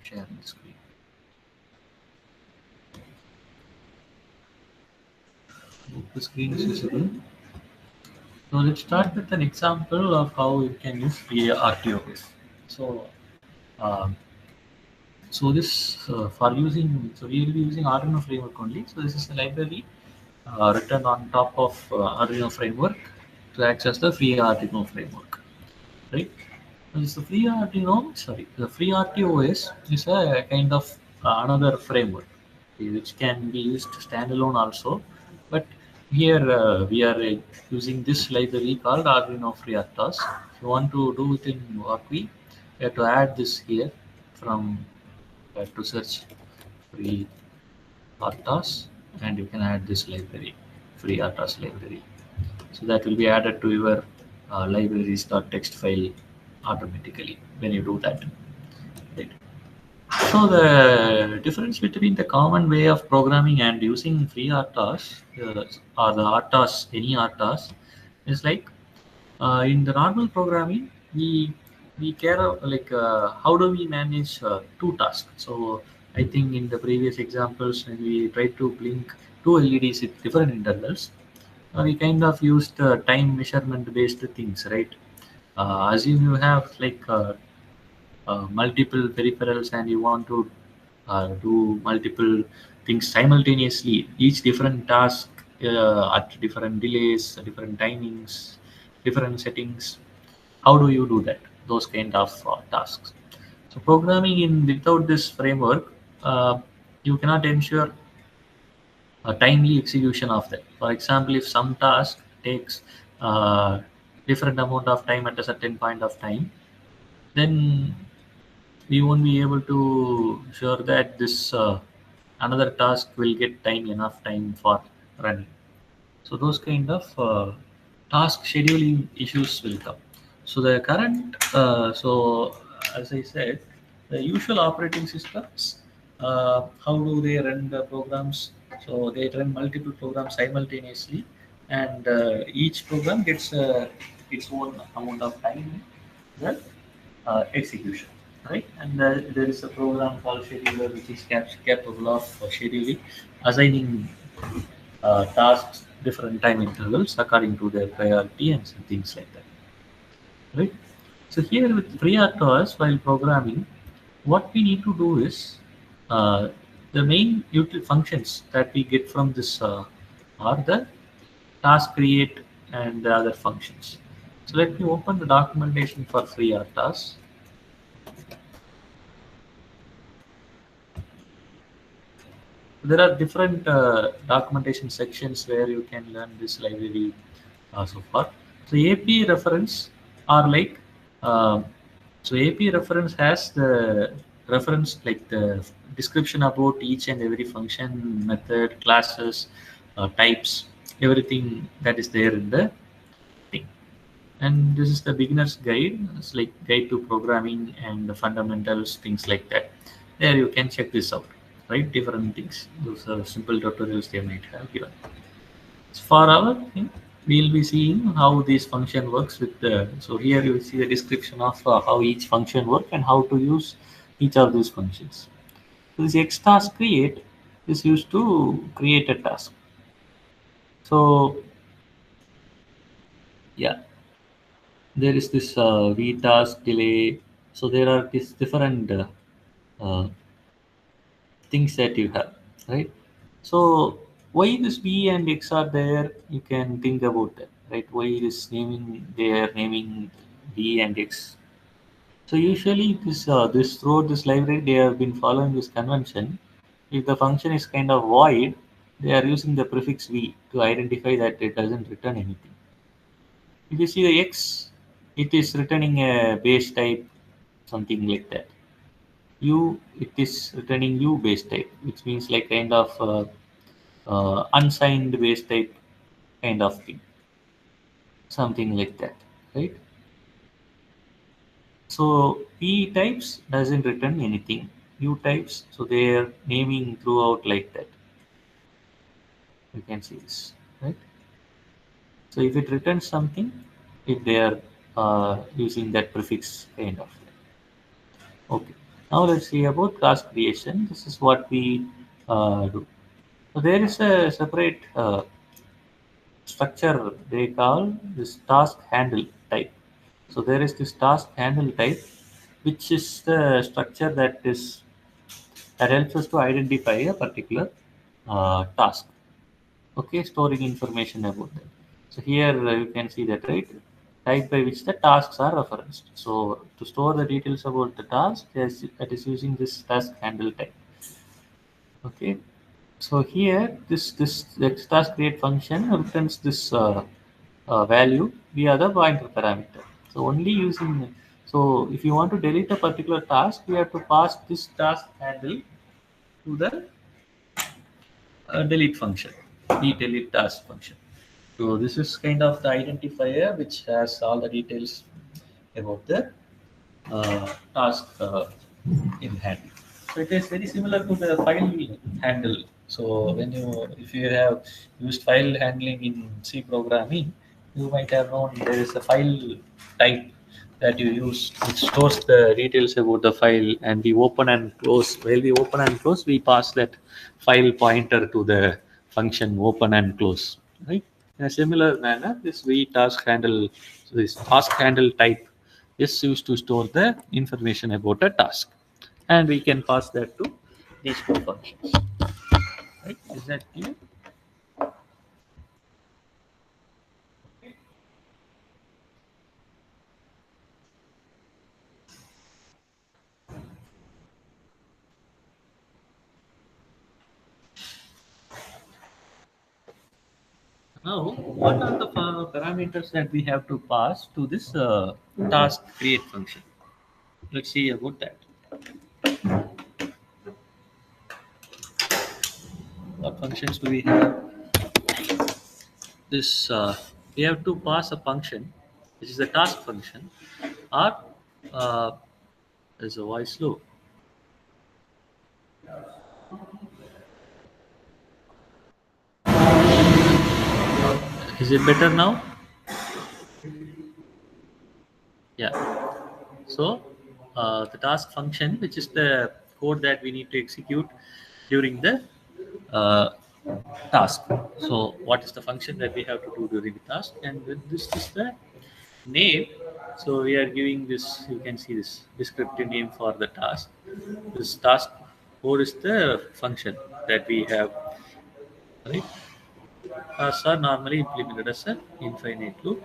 sharing the screen. Hope the screen is visible. So let's start with an example of how you can use RTOS. So, um, for using, so we will be using Arduino framework only. So this is a library written on top of Arduino framework to access the free Arduino framework, right? And so free Arduino, sorry, the free RTOS is a kind of another framework which can be used standalone also. But here we are using this library called Arduino Free RTOS. If you want to do it in Workwe, you have to add this here from to search free RTOS, and you can add this library, free RTOS library. So that will be added to your libraries.txt file automatically when you do that. Right. So the difference between the common way of programming and using free RTOS or the RTOS, any RTOS, is like in the normal programming, we care like how do we manage two tasks. So I think in the previous examples when we tried to blink two LEDs with different intervals, we kind of used time measurement based things, right? Assume you have like multiple peripherals and you want to do multiple things simultaneously, each different task at different delays, different timings, different settings. How do you do that? Those kind of tasks. So programming in without this framework, you cannot ensure a timely execution of that. For example, if some task takes different amount of time at a certain point of time, then we won't be able to sure that this another task will get enough time for running. So those kind of task scheduling issues will come. So the current, as I said, the usual operating systems, how do they run the programs? So they run multiple programs simultaneously, and each program gets its own amount of time in the execution, right? And there is a program called scheduler which is capable of scheduling, assigning tasks different time intervals according to their priority and some things like that, right? So here with FreeRTOS, while programming, what we need to do is uh, the main functions that we get from this are the task create and the other functions. So let me open the documentation for FreeRTOS. There are different documentation sections where you can learn this library so far. So AP reference are like AP reference has the reference like the description about each and every function, method, classes, types, everything that is there in the thing. And this is the beginner's guide. It's like guide to programming and the fundamentals, things like that. There you can check this out, right? Different things. Those are simple tutorials they might have given. For our thing, we'll be seeing how this function works with the. So here you see the description of how each function work and how to use each of these functions. So this X task create is used to create a task. So yeah, there is this v task delay. So there are these different uh, things that you have, right? So why this b and x are there? You can think about that, right? Why this naming there, naming b and x? So usually this throughout this library they have been following this convention. If the function is kind of void, they are using the prefix v to identify that it doesn't return anything. If you see the x, it is returning a base type, something like that. U, it is returning U base type, which means like kind of unsigned base type kind of thing, something like that, right? So P types doesn't return anything. U types, so they are naming throughout like that. You can see this, right? So if it returns something, if they are using that prefix kind of. Okay. Now let's see about task creation. This is what we do. So there is a separate structure they call this task handle type. So there is this task handle type, which is the structure that helps us to identify a particular task. Okay, storing information about that. So here you can see that, right, type by which the tasks are referenced. So to store the details about the task, yes, that is using this task handle type. Okay, so here this task create function returns this value via the pointer parameter. So only using, so if you want to delete a particular task, we have to pass this task handle to the delete function, the delete task function. So this is kind of the identifier which has all the details about the task in hand. So it is very similar to the file handle. So when you, if you have used file handling in C programming, you might have known there is a file type that you use which stores the details about the file, and we open and close. While we open and close, we pass that file pointer to the function open and close. Right. In a similar manner, this V task handle, so this task handle type is used to store the information about a task, and we can pass that to these two functions. Right? Is that clear? Now, what are the parameters that we have to pass to this task create function? Let's see about that. What functions do we have? This we have to pass a function, which is the task function, or uh, there's a voice loop. Is it better now? Yeah. So the task function, which is the code that we need to execute during the uh, task. So what is the function that we have to do during the task? And then this is the name. So we are giving this, you can see this descriptive name for the task. This task code is the function that we have, right? Tasks are normally implemented as an infinite loop.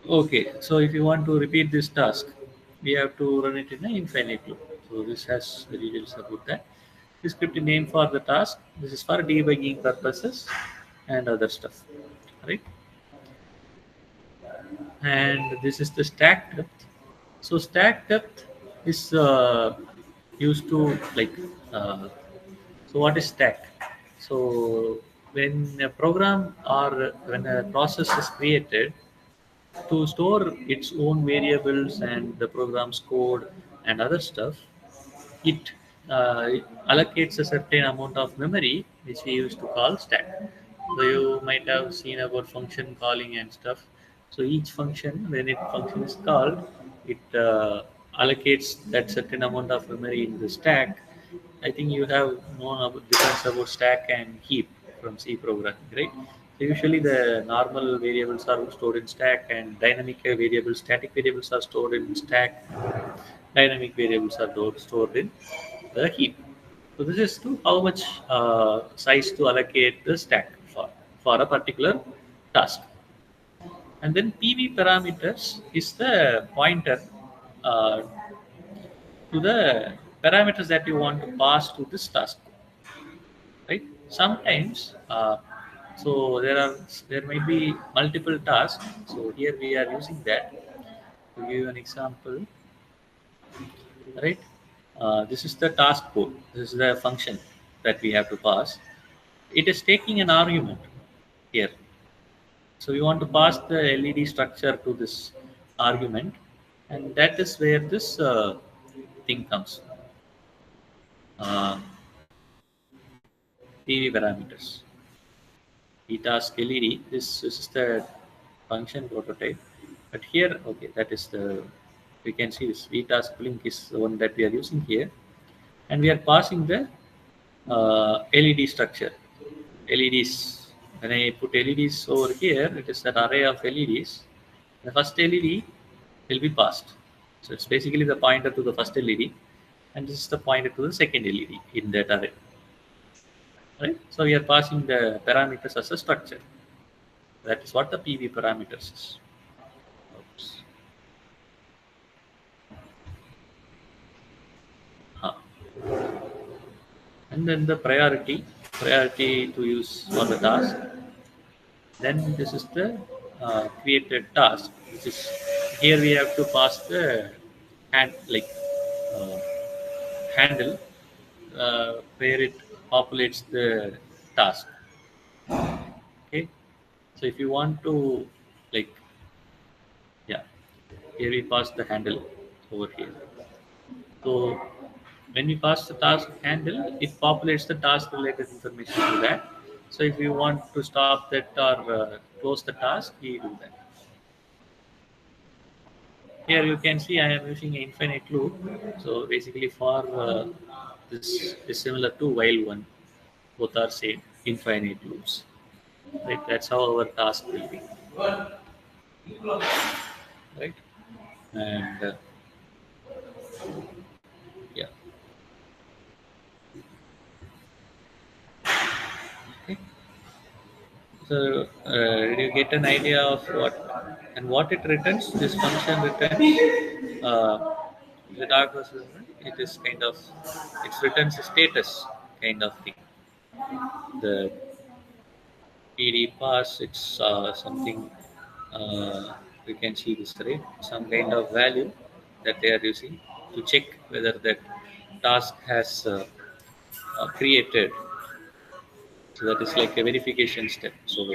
Okay, so if you want to repeat this task, we have to run it in an infinite loop. So this has the details about that. Descriptive name for the task. This is for debugging purposes and other stuff, right? And this is the stack depth. So stack depth is used to like. So what is stack? So when a program or when a process is created, to store its own variables and the program's code and other stuff, it allocates a certain amount of memory, which we used to call stack. So you might have seen about function calling and stuff. So each function, when it function is called, it allocates that certain amount of memory in the stack. I think you have known about difference about stack and heap from C programming, right? So usually the normal variables are stored in stack, and dynamic variables, static variables are stored in stack. Dynamic variables are stored in the heap. So this is to how much size to allocate the stack for a particular task. And then PV parameters is the pointer uh, to the parameters that you want to pass to this task, right? Sometimes, so there might be multiple tasks. So here we are using that to give you an example, right? This is the task code. This is the function that we have to pass. It is taking an argument here. So we want to pass the LED structure to this argument, and that is where this thing comes. Uh, PV parameters. Task LED. This is the function prototype. But here, okay, that is the. We can see this vtask blink is the one that we are using here, and we are passing the LED structure. LEDs. When I put LEDs over here, it is an array of LEDs. The first LED will be passed. So it's basically the pointer to the first LED, and this is the pointer to the second LED in that array. Right? So we are passing the parameters as a structure. That is what the PV parameters is. Oops. Huh. And then the priority to use for the task. Then this is the created task, which is here we have to pass the uh, handle where it populates the task. Okay, so if you want to like yeah, here we pass the handle over here. So when we pass the task handle, it populates the task related information to that. So if you want to stop that or close the task, we do that. Here you can see I am using an infinite loop. So basically for this is similar to while one. Both are same infinite loops. Right? That's how our task will be. Right? And yeah. Okay. So did you get an idea of what it returns? This function returns the dark versus it is kind of it returns a status kind of thing. The PD pass, it's something we can see this right, some kind of value that they are using to check whether that task has created. So that is like a verification step. So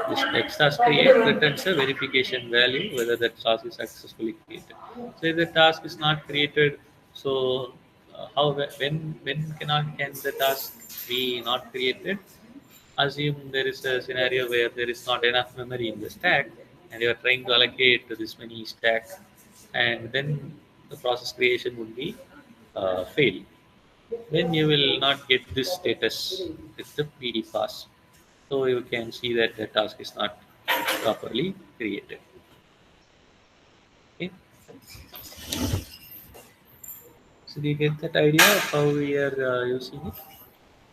this next task create returns a verification value whether that task is successfully created. So if the task is not created, so how when can the task be not created? Assume there is a scenario where there is not enough memory in the stack and you are trying to allocate this many stack, and then the process creation would be fail. Then you will not get this status with the PD pass. So you can see that the task is not properly created. Okay. So do you get that idea of how we are using it?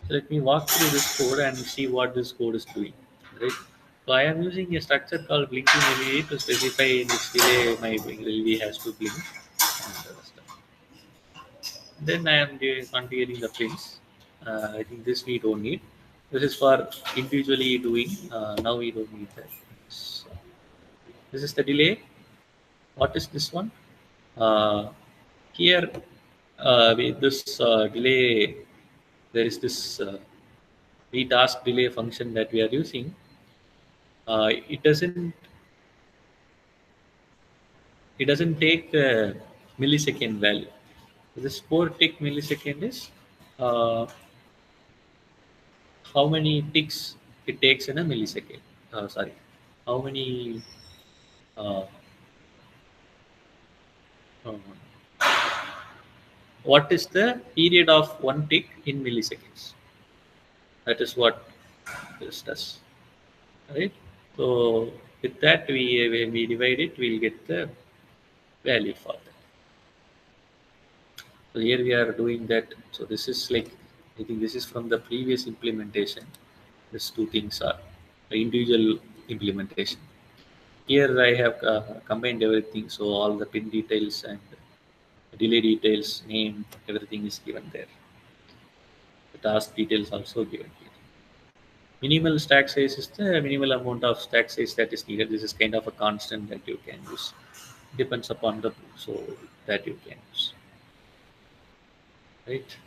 So let me walk through this code and see what this code is doing. Right. So I am using a structure called blinking LED to specify in which delay my LED has to blink. And stuff. Then I am configuring the pins. I think this we don't need. This is for individually doing. Now we don't need that. So this is the delay. What is this one? Uh, Here, with this delay, there is this task delay function that we are using. It doesn't take the millisecond value. This 4 tick millisecond is uh, how many ticks it takes in a millisecond. Sorry, how many uh, uh, what is the period of one tick in milliseconds? That is what this does, right? So with that, when we divide it, we'll get the value for that. So here we are doing that. So this is like, I think this is from the previous implementation. These two things are the individual implementation. Here I have combined everything, so all the pin details and delay details, name, everything is given there. The task details also given here. Minimal stack size is the minimal amount of stack size that is needed. This is kind of a constant that you can use. Depends upon the so that you can use. Right?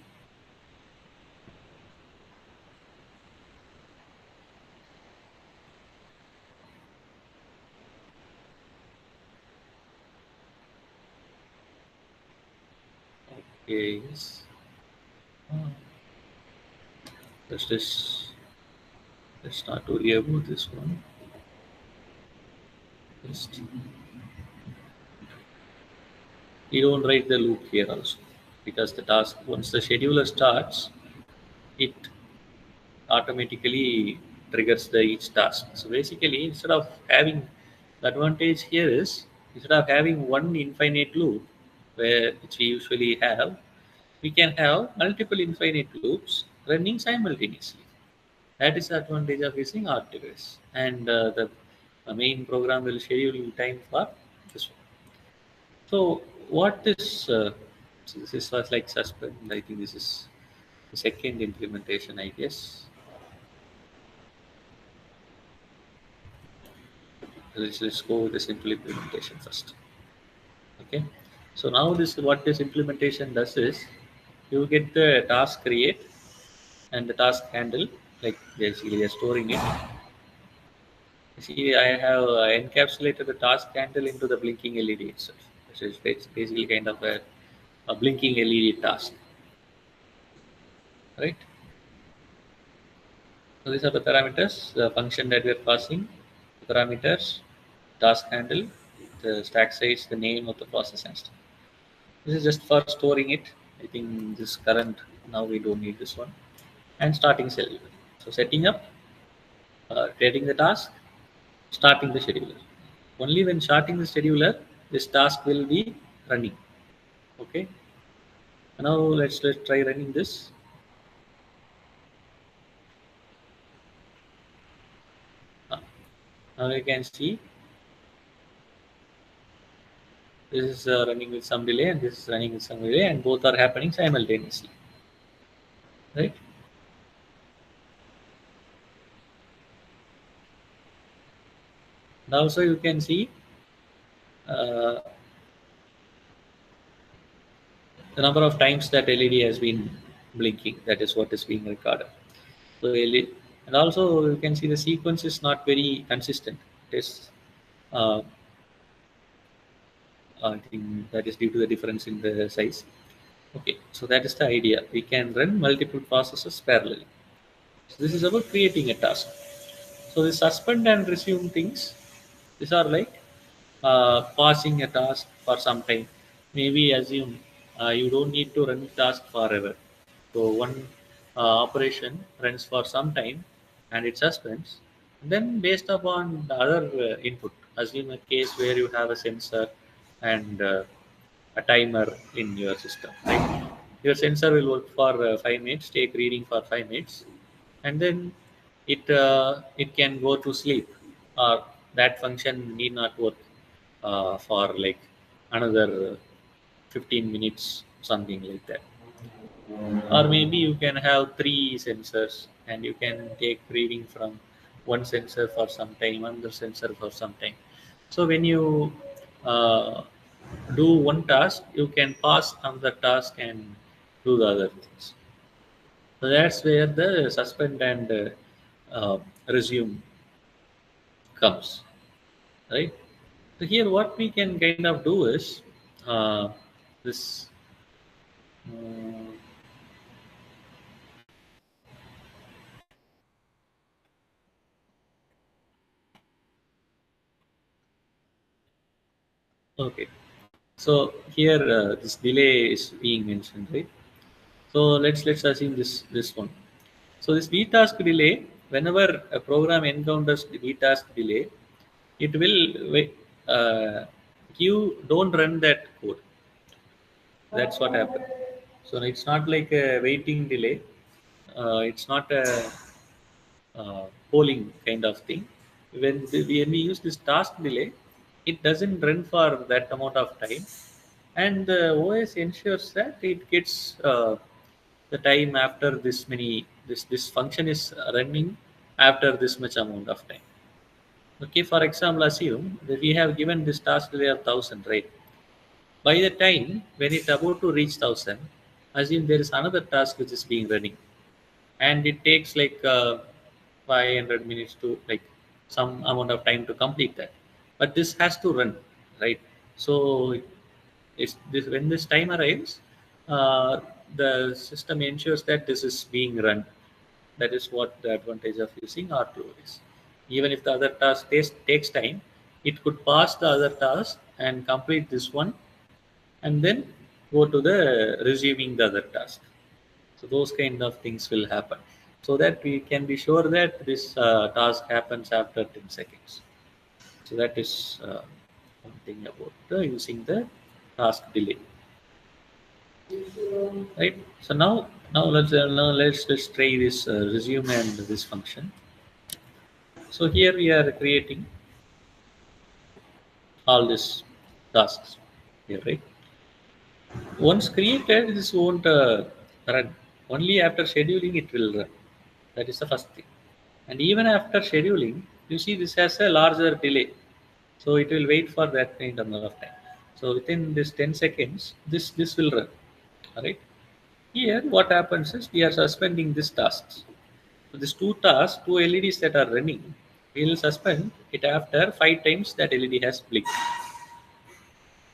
Okay, yes. Uh, let's not worry about this one. Just You don't write the loop here also, because the task, once the scheduler starts, it automatically triggers the each task. So basically, instead of having, the advantage here is, instead of having one infinite loop where which we usually have, we can have multiple infinite loops running simultaneously. That is the advantage of using RTOS. And the main program will schedule time for this one. So what is so this is was like suspend. I think this is the second implementation, I guess. Let's go with the simple implementation first. Okay. So now this, what this implementation does is, you get the task create and the task handle, like basically you're storing it. See, I have encapsulated the task handle into the blinking LED itself. This is basically kind of a blinking LED task, right? So these are the parameters, the function that we are passing, the parameters, task handle, the stack size, the name of the process and stuff. This is just for storing it. I think this current, now we don't need this one. And starting scheduler. So setting up, creating the task, starting the scheduler. Only when starting the scheduler, this task will be running. Okay. Now let's try running this. Uh, Now you can see this is running with some delay and this is running with some delay, and both are happening simultaneously, right? Now also you can see uh, the number of times that LED has been blinking. That is what is being recorded. So LED, and also you can see the sequence is not very consistent. It is, uh, I think that is due to the difference in the size. Okay, so that is the idea. We can run multiple processes parallelly. So this is about creating a task. So the suspend and resume things, these are like pausing a task for some time. Maybe assume you don't need to run the task forever. So one operation runs for some time and it suspends. Then based upon the other input, assume a case where you have a sensor and a timer in your system. Right? Your sensor will work for 5 minutes, take reading for 5 minutes, and then it can go to sleep, or that function need not work for like another 15 minutes, something like that. Or maybe you can have three sensors and you can take reading from one sensor for some time, another sensor for some time. So when you uh, do one task, you can pass another task and do the other things. So that's where the suspend and resume comes, right? So here, what we can kind of do is this. Uh, okay, so here this delay is being mentioned, right? So let's assume this one. So this B task delay, whenever a program encounters the B task delay, it will you don't run that code. That's what happened. So it's not like a waiting delay. It's not a polling kind of thing. When we use this task delay, it doesn't run for that amount of time, and the OS ensures that it gets the time after this many. This function is running after this much amount of time. Okay, for example, assume that we have given this task delay of 1,000, right? By the time when it's about to reach 1,000, assume there is another task which is being running, and it takes like 500 minutes to like some amount of time to complete that. But this has to run, right? So it's this, when this time arrives, uh, the system ensures that this is being run. That is what the advantage of using R2 is. Even if the other task takes time, it could pass the other task and complete this one, and then go to the resuming the other task. So those kind of things will happen, so that we can be sure that this task happens after 10 seconds. So that is one thing about using the task delay, right? So now let's try this resume and this function. So here we are creating all these tasks here, right? Once created, this won't run. Only after scheduling it will run. That is the first thing. And even after scheduling, you see this has a larger delay. So it will wait for that kind of time. So within this 10 seconds, this will run. Alright. Here what happens is we are suspending these tasks. So these two tasks, two LEDs that are running, we will suspend it after 5 times that LED has blinked.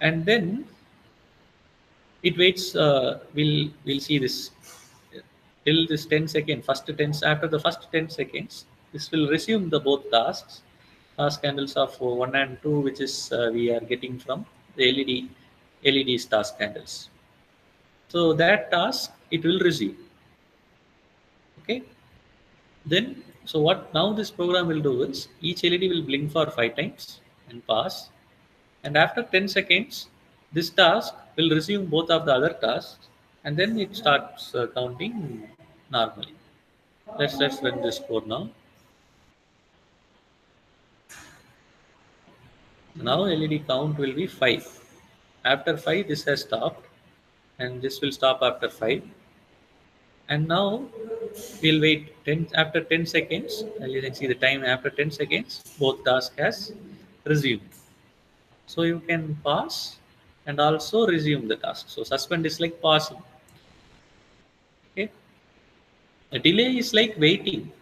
And then it waits, we'll see this till this 10 second first 10 after the first 10 seconds this will resume the both task handles of 1 and 2, which is we are getting from the LED's task handles. So that task it will resume. Okay, then so what now this program will do is each LED will blink for 5 times and pass, and after 10 seconds this task will resume both of the other tasks, and then it starts counting normally. Let's run this code now. Now LED count will be 5. After 5 this has stopped, and this will stop after 5, and now we'll wait 10 after 10 seconds, and you can see the time after 10 seconds both task has resumed. So you can pause and also resume the task. So suspend is like pausing. Okay. A delay is like waiting.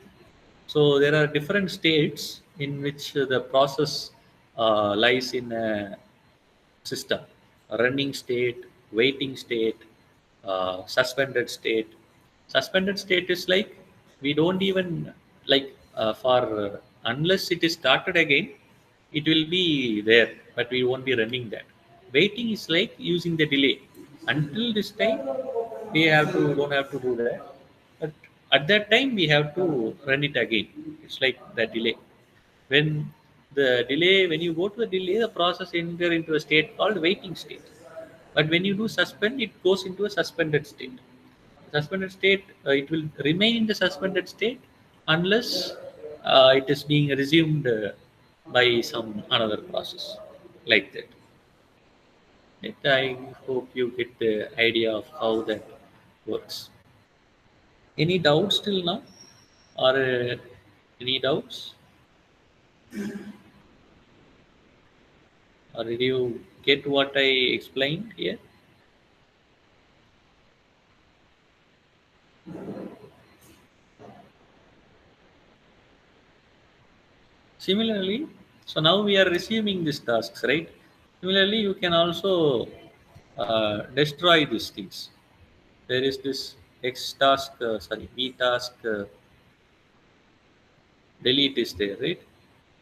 So there are different states in which the process lies in a system: a running state, waiting state, suspended state. Suspended state is like we don't even like for unless it is started again, it will be there, but we won't be running that. Waiting is like using the delay until this time. We have to don't have to do that, but at that time we have to run it again. It's like the delay. When you go to the delay, the process enter into a state called waiting state. But when you do suspend, it goes into a suspended state. Suspended state, it will remain in the suspended state unless it is being resumed by some another process, like that. I hope you get the idea of how that works. Any doubts till now, or any doubts, or did you get what I explained here? Similarly, so now we are resuming these tasks, right? Similarly, you can also destroy these things. There is this X task, B task, delete is there, right?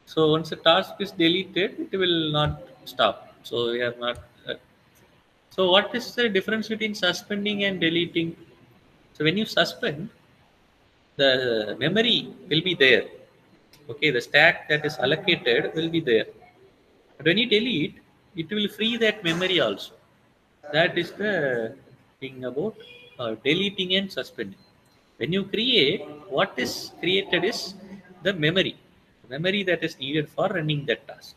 So once a task is deleted, it will not stop. So we are not. So what is the difference between suspending and deleting? So when you suspend, the memory will be there. Okay, the stack that is allocated will be there. But when you delete, it will free that memory also. That is the thing about deleting and suspending. When you create, what is created is the memory that is needed for running that task.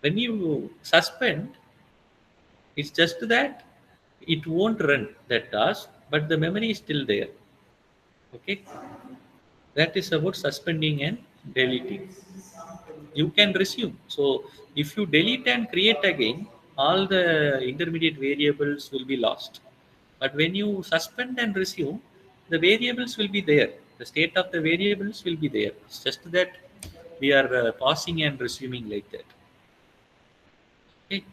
When you suspend, it's just that it won't run that task, but the memory is still there. Okay, that is about suspending and deleting. You can resume. So if you delete and create again, all the intermediate variables will be lost. But when you suspend and resume, the variables will be there. The state of the variables will be there. It's just that we are pausing and resuming like that. Okay.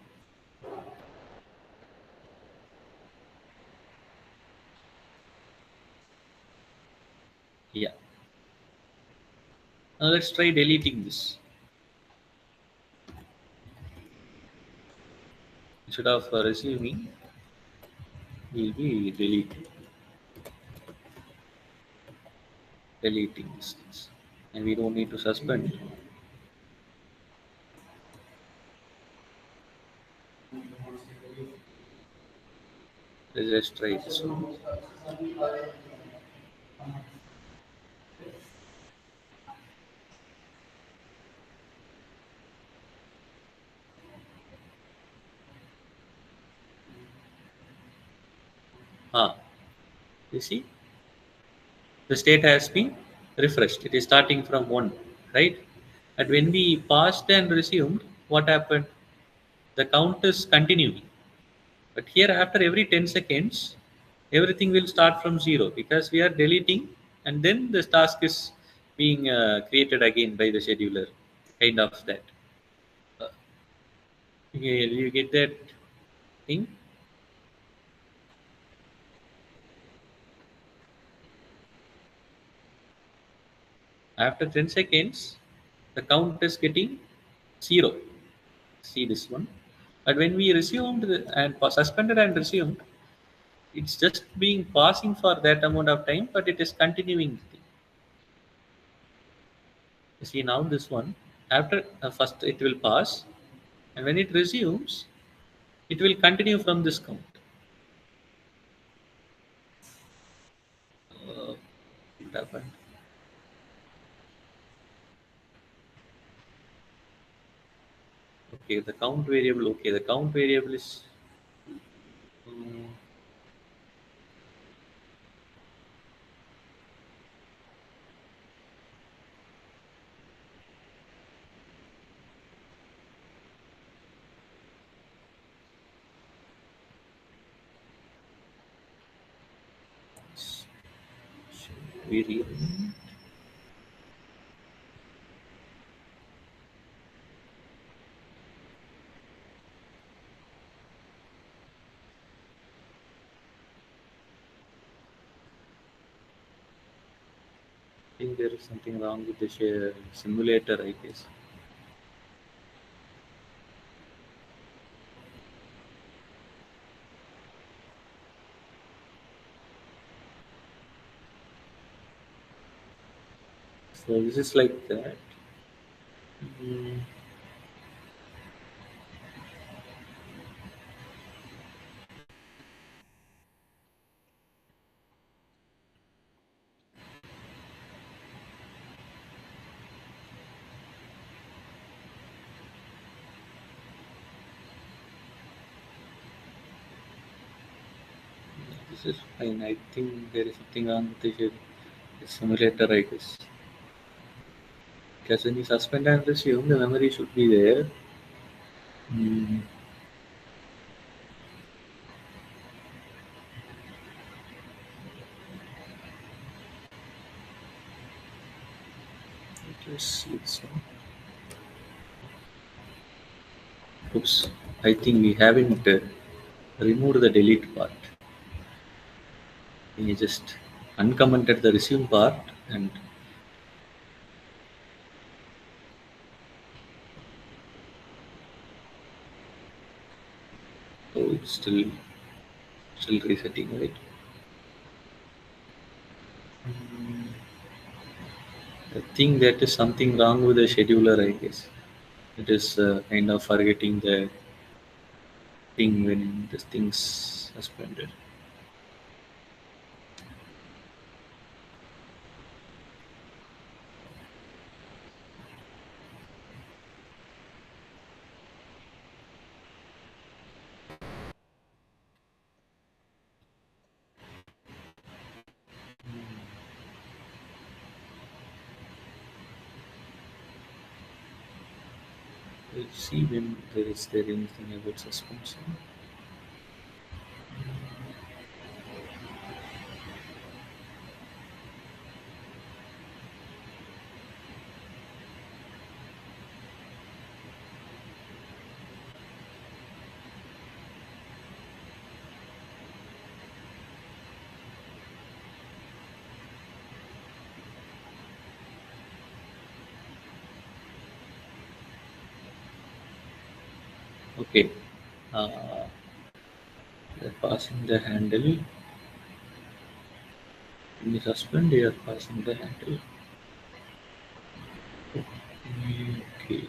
Yeah. Now let's try deleting this. instead of resuming, we'll be deleting these things, and we don't need to suspend. Let's just try this one. Ah, you see, the state has been refreshed. It is starting from 1, right? And when we paused and resumed, what happened? The count is continuing. But here, after every 10 seconds, everything will start from 0 because we are deleting, and then the task is being created again by the scheduler. Kind of that. Uh, you get that thing? After 10 seconds, the count is getting 0. See this one. But when we resumed and suspended and resumed, it's just being passing for that amount of time, but it is continuing. You see now this one, after first it will pass, and when it resumes, it will continue from this count. What happened? Okay, the count variable. Okay, the count variable is. um, Variable. I think there is something wrong with the simulator, I guess. So this is like that. Mm, this is fine. I think there is something wrong with the simulator, I guess. Because when you suspend and resume, the memory should be there. Mm, let's see this one. Oops, I think we haven't removed the delete part. We just uncommented the resume part, and oh, it's still resetting, right? I think that is something wrong with the scheduler, I guess. It is kind of forgetting the thing when this thing's suspended. Let's see when there anything about suspension. Okay. uh, you're passing the handle. When you suspend, you're passing the handle. Okay.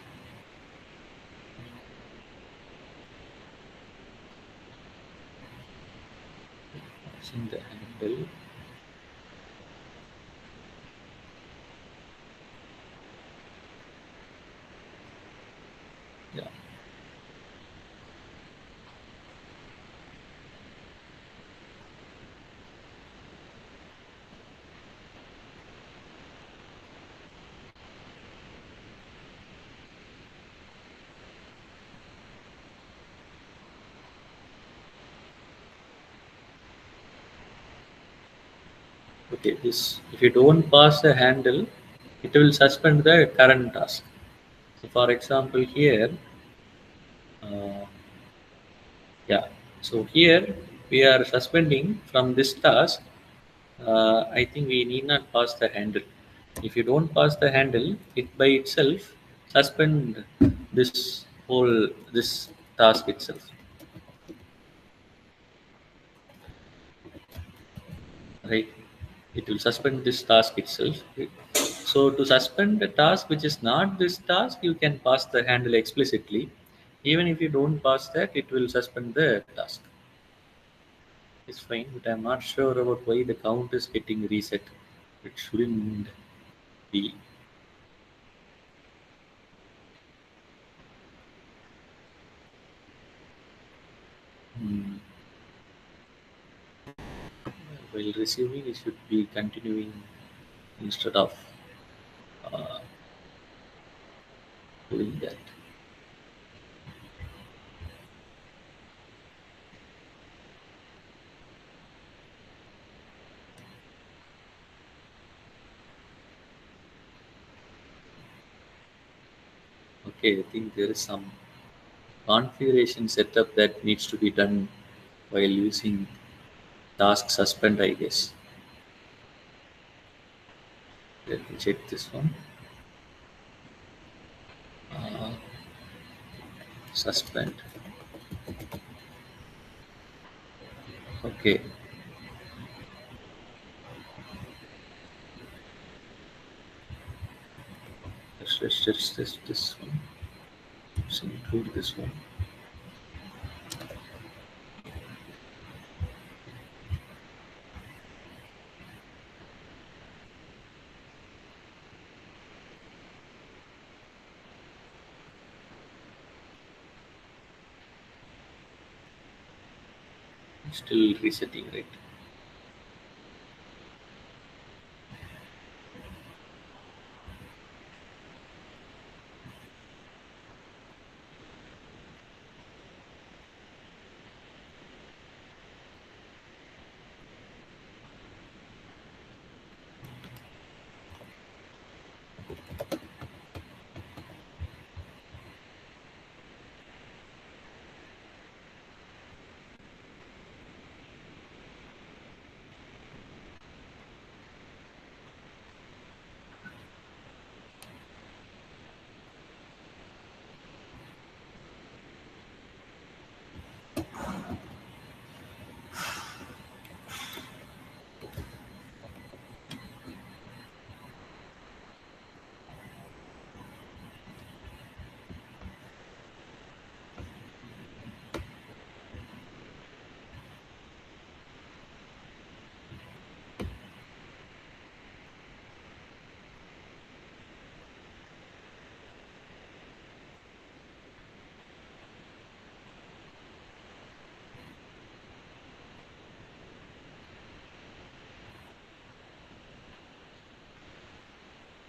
Passing the handle. Yeah. Okay. This, if you don't pass the handle, it will suspend the current task. So for example, here, uh, yeah. So here we are suspending from this task. I think we need not pass the handle. If you don't pass the handle, it by itself suspend this task itself, right? It will suspend this task itself. So to suspend a task which is not this task, you can pass the handle explicitly. Even if you don't pass that, it will suspend the task. It's fine, but I'm not sure about why the count is getting reset. It shouldn't be. Hmm. While receiving, it should be continuing instead of uh, doing that. Okay, I think there is some configuration setup that needs to be done while using task suspend, I guess. Let me check this one. Uh, Suspend. Okay, let's just test this one. Let's include this one. Still resetting, right?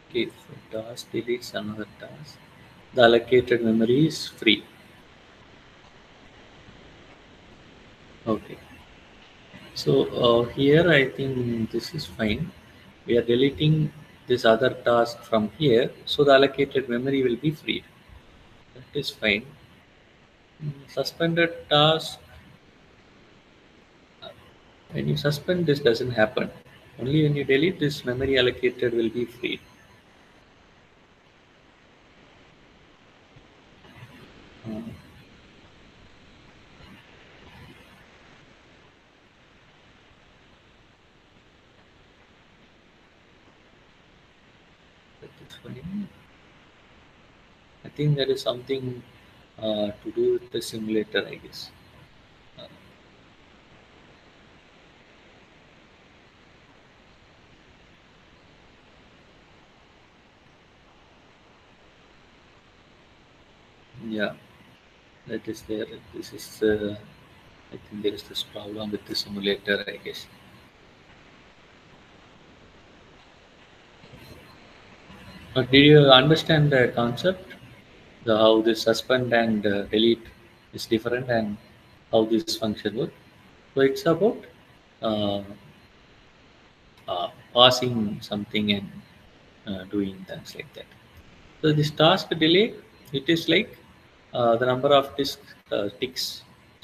Okay, so task deletes another task. The allocated memory is free. Okay. So here I think this is fine. We are deleting this other task from here, so the allocated memory will be freed. That is fine. Suspended task. When you suspend, this doesn't happen. Only when you delete, this memory allocated will be freed. Uh, I think that is something to do with the simulator, I guess. Uh, yeah, that is there. This is, I think there is this problem with the simulator, I guess. Did you understand the concept? How this suspend and delete is different and how this function works? So it's about uh, pausing something and doing things like that. So this task delay, it is like the number of ticks. So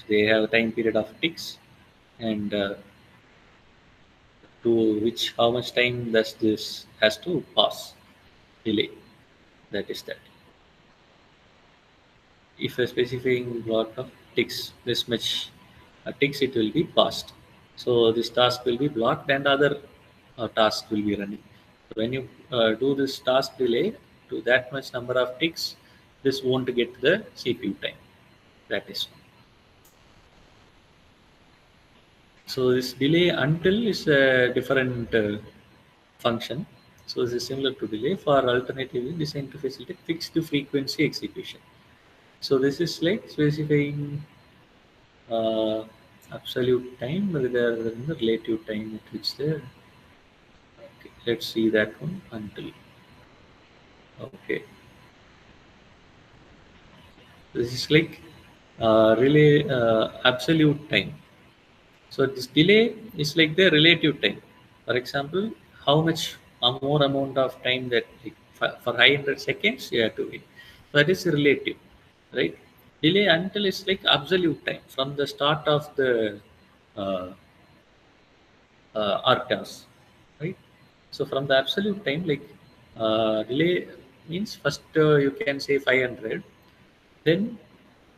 they have a time period of ticks, and to which how much time does this has to pass delay. That is that. If a specific block of ticks, this much ticks, it will be passed. So this task will be blocked, and other task will be running. When you do this task delay to that much number of ticks, this won't get the CPU time. That is one. So this delay until is a different function. So this is similar to delay for alternatively designed to facilitate fixed frequency execution. So this is like specifying uh, absolute time rather than the relative time at which the. Okay, let's see that one until. Okay, this is like relay absolute time. So this delay is like the relative time. For example, how much a more amount of time that like, for 500 seconds you have to wait. So that is relative, right? Delay until is like absolute time from the start of the uh, RTOS, right? So from the absolute time, like delay means first you can say 500, then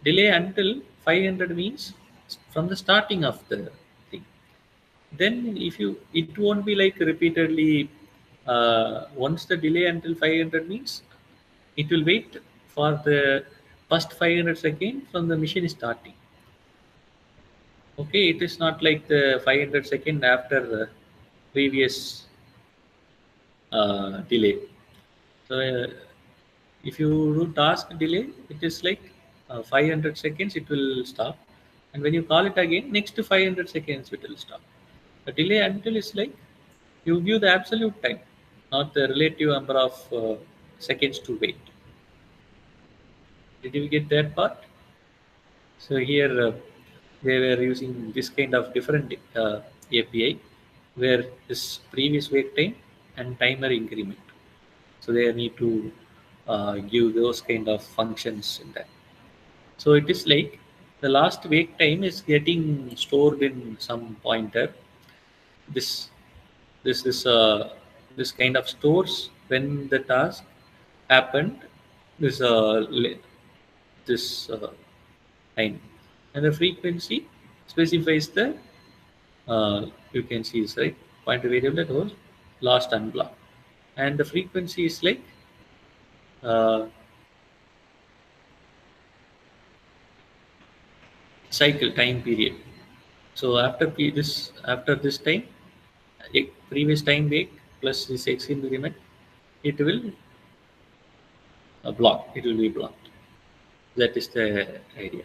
delay until 500 means from the starting of the thing. Then if you, it won't be like repeatedly. Once the delay until 500 means it will wait for the first 500 seconds from the machine starting. Okay, it is not like the 500 second after the previous delay. So if you do task delay, it is like 500 seconds it will stop, and when you call it again, next to 500 seconds it will stop. The delay until is like you give the absolute time, not the relative number of seconds to wait. Did you get that part? So here they were using this kind of different API where this previous wait time and timer increment. So they need to give those kind of functions in that. So it is like the last wait time is getting stored in some pointer. This this this kind of stores when the task happened. This this time, and the frequency specifies the you can see is right pointer variable that was last unblock, and the frequency is like uh, cycle time period. So this after this time, previous time wait plus this x increment, it will block. It will be blocked. That is the idea.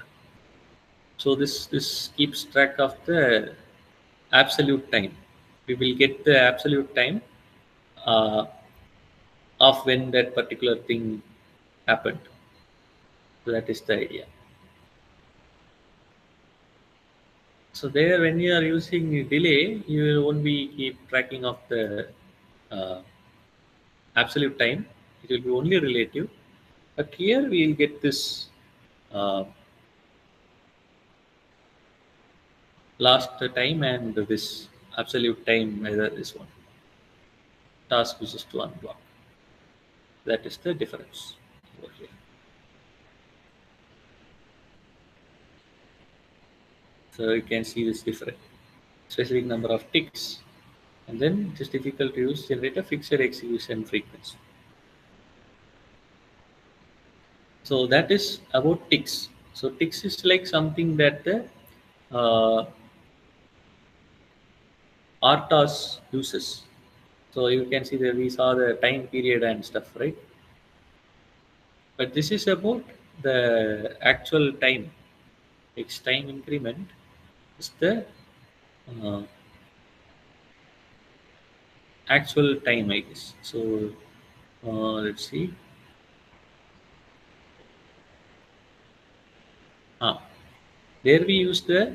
So this keeps track of the absolute time. We will get the absolute time uh, of when that particular thing happened. So that is the idea. So there, when you are using delay, you won't be keep tracking of the uh, absolute time. It will be only relative. But here we will get this uh, last time and this absolute time, either this one task which is to unblock. That is the difference over here. So you can see this different specific number of ticks, and then it is difficult to use generate a fixed execution frequency. So that is about ticks. So ticks is like something that the uh, RTOS uses. So you can see that we saw the time period and stuff, right? But this is about the actual time. Its time increment is the uh, actual time, I guess. So let's see. Ah, there we use the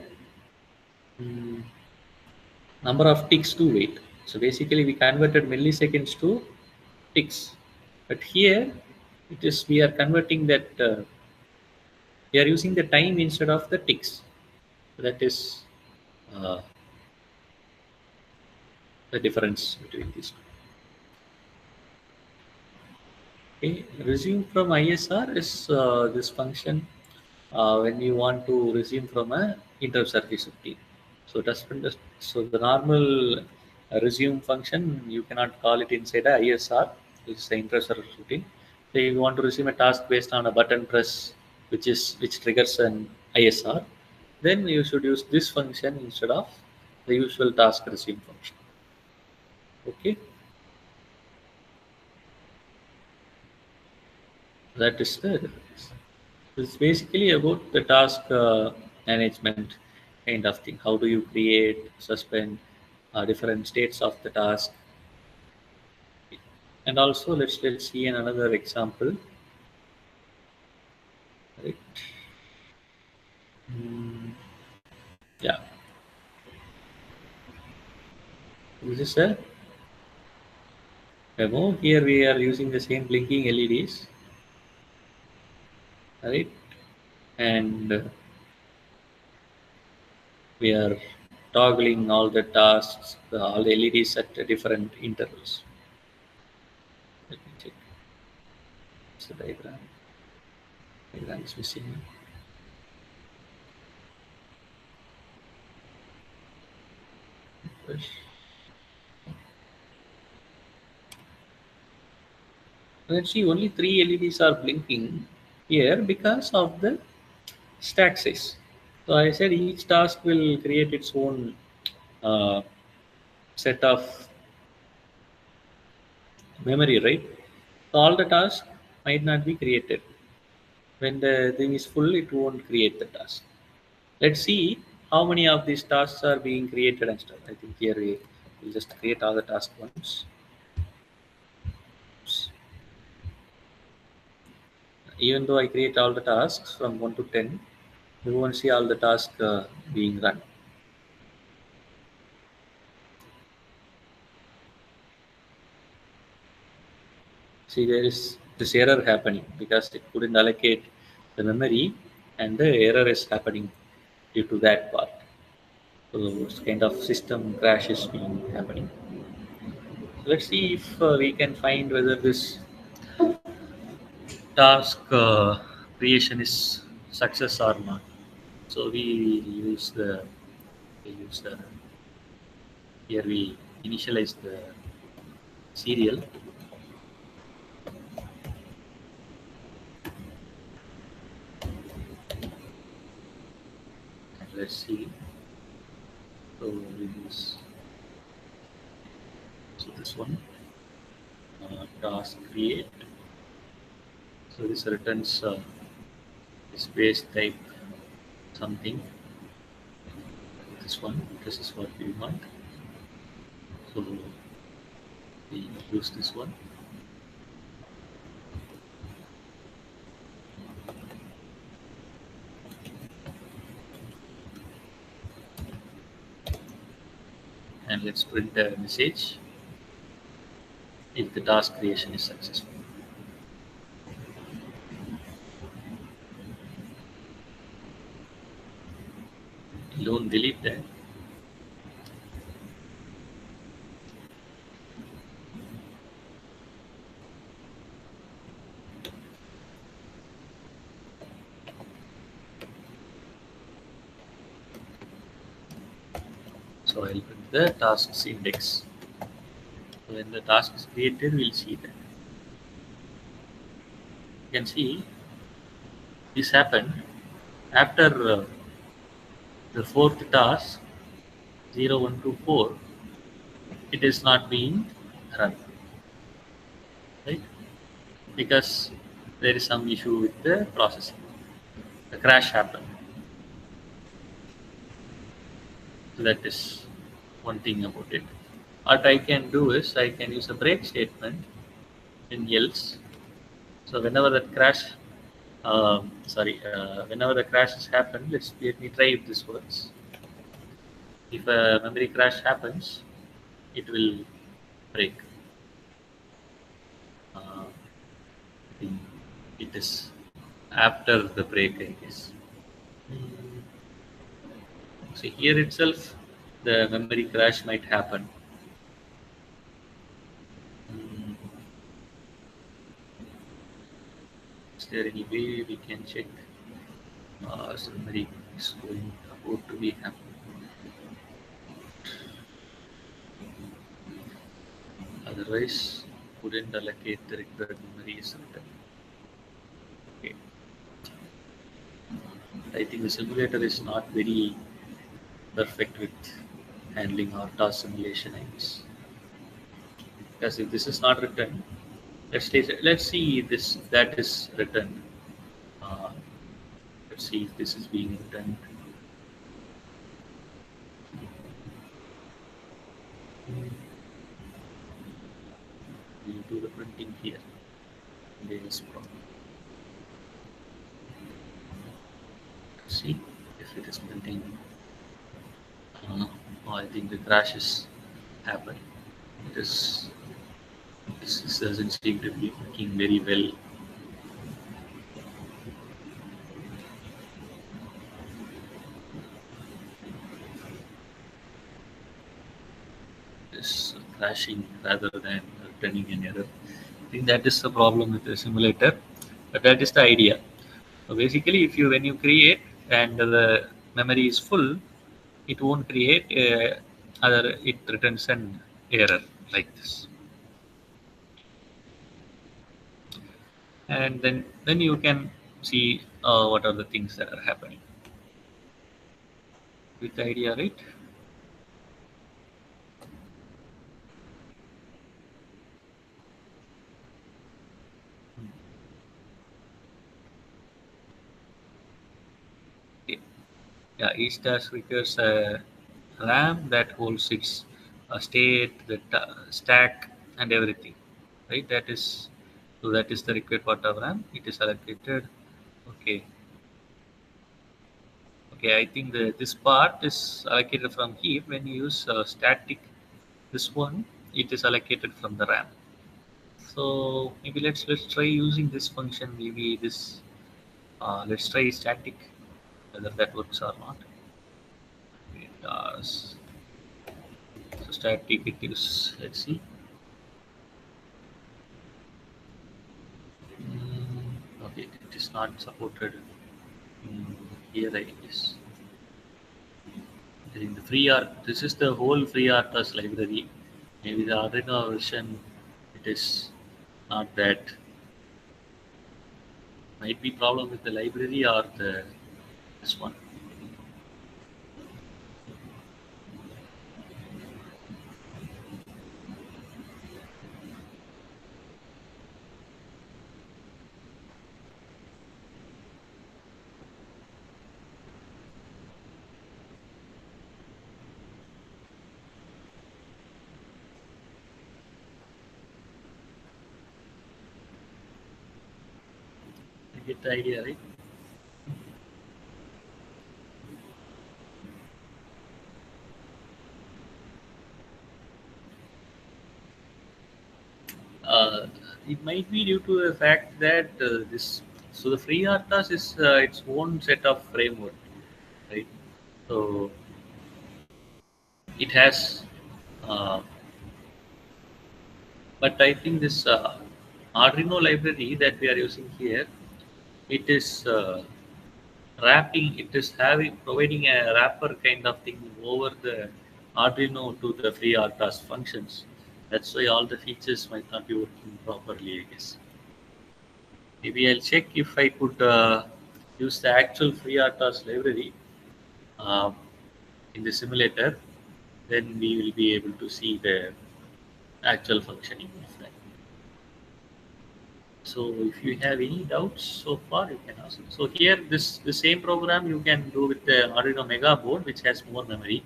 mm, number of ticks to wait. So basically, we converted milliseconds to ticks. But here, it is we are converting that we are using the time instead of the ticks. That is uh, the difference between these two. Okay, resume from ISR is this function when you want to resume from a inter-service routine. So so the normal resume function you cannot call it inside a ISR, which is the inter-service routine. So if you want to resume a task based on a button press, which triggers an ISR, then you should use this function instead of the usual task resume function. Okay, that is the difference. It's basically about the task management kind of thing. How do you create, suspend different states of the task? And also, let's see another example. Right? Mm, yeah, this is a demo. Here we are using the same blinking LEDs, right? And we are toggling all the tasks, all the LEDs at different intervals. Let me check. It's the diagram. Diagram is missing. Push. Let's see, only three LEDs are blinking here because of the stack size. So I said each task will create its own uh, set of memory, right? So all the tasks might not be created. When the thing is full, it won't create the task. Let's see how many of these tasks are being created and stuff. I think here we will just create all the tasks once. Even though I create all the tasks from 1 to 10, you won't see all the tasks being run. See, there is this error happening because it couldn't allocate the memory, and the error is happening due to that part. So it's kind of system crashes being happening. So let's see if we can find whether this task creation is success or not. So we use the here we initialize the serial, and let's see. So we use this one task create. So this returns space type something. This one, this is what we want. So we use this one. And let's print a message if the task creation is successful. Don't delete that. So I'll print the tasks index. So when the task is created, we'll see that. You can see This happened after the fourth task 0124. It is not being run, right? Because there is some issue with the processing. The crash happened. So that is one thing about it. What I can do is I can use a break statement in else. So whenever that crash, whenever the crash has happened, let me try if this works. If a memory crash happens, it will break. I think it is after the break, I guess. Mm, See here itself, the memory crash might happen. Mm, Is there any way we can check memory is going about to be happening? Otherwise, couldn't allocate the required memory is written. Okay. I think the simulator is not very perfect with handling RTOS simulation, I guess. Because if this is not written, let's see this if that is written. Uh, let's see if this is being written. We'll do the printing here. This problem. See if it is printing. Oh, I think the crash is happened. It is. This doesn't seem to be working very well. Is crashing rather than returning an error. I think that is the problem with the simulator, but that is the idea. So basically, if you when you create and the memory is full, it won't create other. It returns an error like this, and then you can see what are the things that are happening. With the idea, right? Okay. Yeah, each task requires a RAM that holds its state, the stack, and everything. Right? That is the required part of RAM. It is allocated. Okay. Okay. I think this part is allocated from heap. When you use static, this one it is allocated from the RAM. So maybe let's try using this function. Maybe this. Let's try static. Whether that works or not. It does. So static it is. Let's see. Okay, it is not supported here, I guess. In the free art, this is the whole free RTOS library. Maybe the Arduino version, it is not that. Might be problem with the library or this one. You get the idea, right? Uh, it might be due to the fact that the free RTOS is its own set of framework, right? So it has, uh, but I think this Arduino library that we are using here, it is wrapping. It is having providing a wrapper kind of thing over the Arduino to the free RTOS functions. That's why all the features might not be working properly, I guess. Maybe I'll check if I could. use the actual free RTOS library uh, in the simulator, then we will be able to see the actual functioning of that. So if you have any doubts so far, you can ask. So here, the same program you can do with the Arduino Mega board, which has more memory.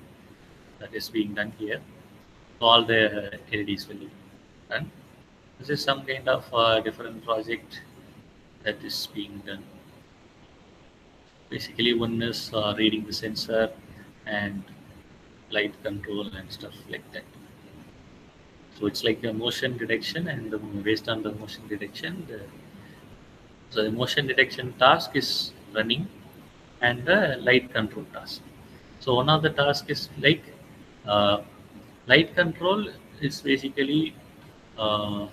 That is being done here. All the LEDs will be done. This is some kind of different project that is being done. Basically, one is reading the sensor and light control and stuff like that. So it's like a motion detection, and based on the motion detection, so the motion detection task is running, and the light control task. So one of the task is like uh, light control is basically uh,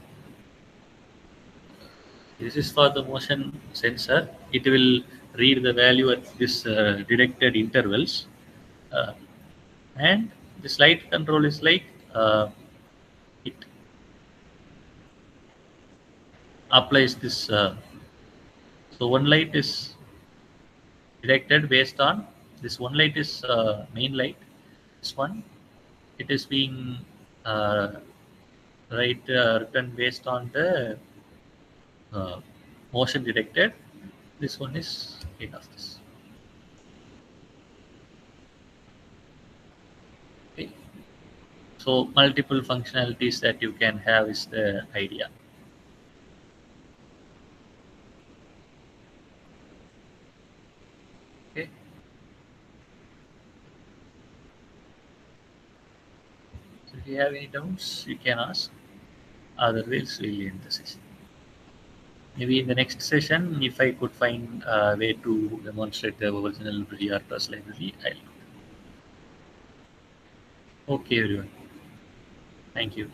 this is for the motion sensor. It will read the value at this detected intervals, uh, and this light control is like it applies this. So one light is detected based on this one light is main light. This one it is being uh, written based on the uh, motion detected. This one is kind of this. Okay. So multiple functionalities that you can have is the idea. Okay. So if you have any doubts, you can ask. Otherwise, we'll end the session. Maybe in the next session, if I could find a way to demonstrate the original RTOS library, I'll do. Okay, everyone. Thank you.